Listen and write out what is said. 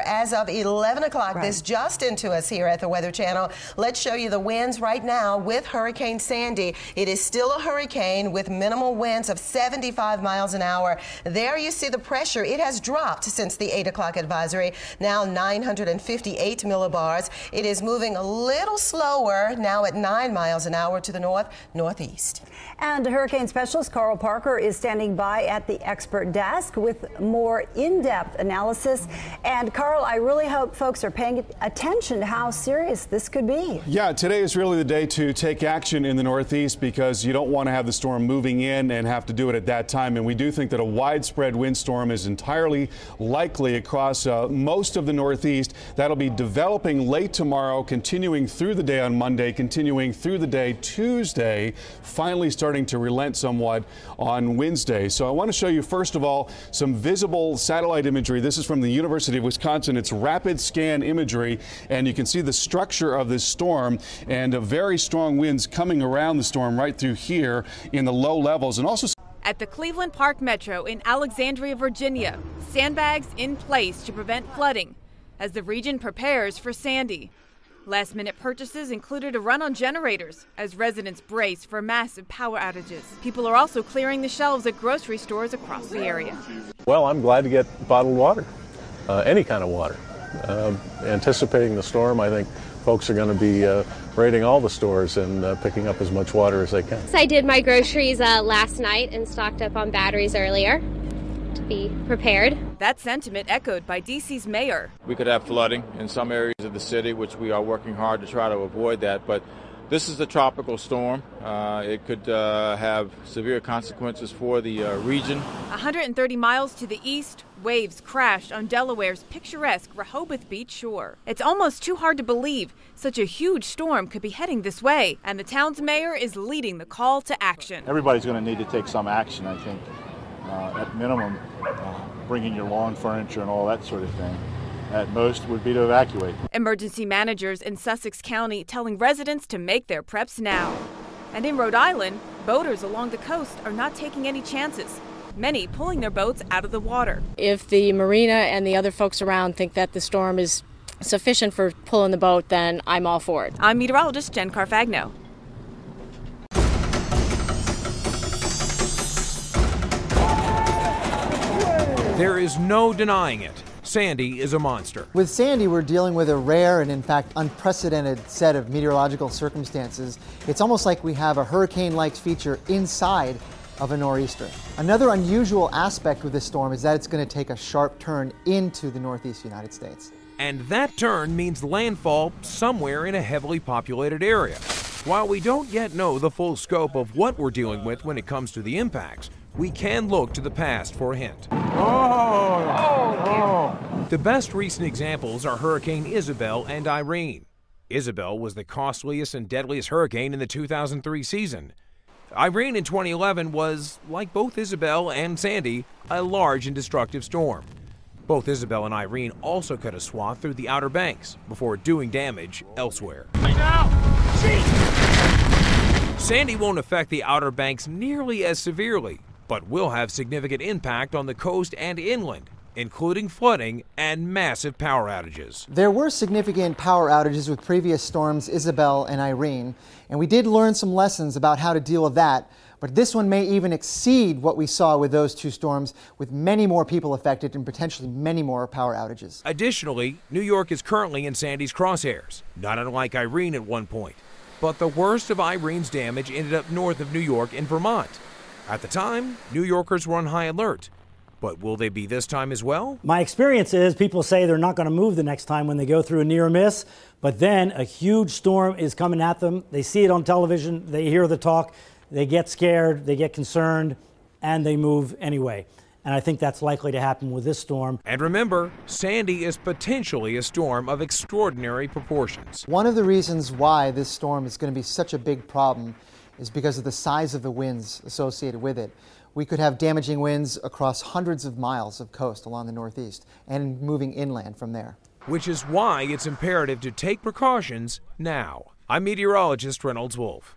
as of 11 o'clock. Right. This just into us here at the Weather Channel. Let's show you the winds right now with Hurricane Sandy. It is still a hurricane with minimal winds of 75 miles an hour. There you see the pressure. It has dropped since the 8 o'clock advisory, now 958 millibars. It is moving a little slower now at 9 miles an hour to the northeast. And hurricane specialist Carl Parker is standing by at the expert desk with more in-depth analysis. And Carl, I really hope folks are paying attention to how serious this could be. Yeah, today is really the day to take action in the Northeast because you don't want to have the storm moving in and have to do it at that time. And we do think that a widespread windstorm is entirely likely across most of the Northeast. That'll be developing late tomorrow, continuing through the day on Monday, continuing through the day Tuesday, finally starting to relent somewhat on Wednesday. So I want to show you, first of all, some visible satellite imagery. This is from the University of Wisconsin. It's rapid scan imagery, and you can see the structure of this storm and very strong winds coming around the storm right through here in the low levels. And also at the Cleveland Park Metro in Alexandria, Virginia, sandbags in place to prevent flooding as the region prepares for Sandy. Last-minute purchases included a run on generators as residents brace for massive power outages. People are also clearing the shelves at grocery stores across the area. Well, I'm glad to get bottled water, any kind of water. Anticipating the storm, I think folks are going to be raiding all the stores and picking up as much water as they can. I did my groceries last night and stocked up on batteries earlier to be prepared. That sentiment echoed by D.C.'s mayor. We could have flooding in some areas of the city, which we are working hard to try to avoid that. But this is a tropical storm. It could have severe consequences for the region. 130 miles to the east, waves crashed on Delaware's picturesque Rehoboth Beach shore. It's almost too hard to believe such a huge storm could be heading this way, and the town's mayor is leading the call to action. Everybody's going to need to take some action, I think, at minimum, bringing your lawn furniture and all that sort of thing. At most would be to evacuate. Emergency managers in Sussex County telling residents to make their preps now. And in Rhode Island, boaters along the coast are not taking any chances, many pulling their boats out of the water. If the marina and the other folks around think that the storm is sufficient for pulling the boat, then I'm all for it. I'm meteorologist Jen Carfagno. There is no denying it. Sandy is a monster. With Sandy, we're dealing with a rare and, in fact, unprecedented set of meteorological circumstances. It's almost like we have a hurricane-like feature inside of a nor'easter. Another unusual aspect with this storm is that it's going to take a sharp turn into the northeast United States. And that turn means landfall somewhere in a heavily populated area. While we don't yet know the full scope of what we're dealing with when it comes to the impacts, we can look to the past for a hint. The best recent examples are Hurricane Isabel and Irene. Isabel was the costliest and deadliest hurricane in the 2003 season. Irene in 2011 was, like both Isabel and Sandy, a large and destructive storm. Both Isabel and Irene also cut a swath through the Outer Banks before doing damage elsewhere. Sandy won't affect the Outer Banks nearly as severely, but will have significant impact on the coast and inland, including flooding and massive power outages. There were significant power outages with previous storms Isabel and Irene, and we did learn some lessons about how to deal with that. But this one may even exceed what we saw with those two storms, with many more people affected and potentially many more power outages. Additionally, New York is currently in Sandy's crosshairs, not unlike Irene at one point. But the worst of Irene's damage ended up north of New York in Vermont. At the time, New Yorkers were on high alert. But will they be this time as well? My experience is people say they're not going to move the next time when they go through a near miss, but then a huge storm is coming at them. They see it on television, they hear the talk, they get scared, they get concerned, and they move anyway. And I think that's likely to happen with this storm. And remember, Sandy is potentially a storm of extraordinary proportions. One of the reasons why this storm is going to be such a big problem is because of the size of the winds associated with it. We could have damaging winds across hundreds of miles of coast along the northeast and moving inland from there. Which is why it's imperative to take precautions now. I'm meteorologist Reynolds Wolf.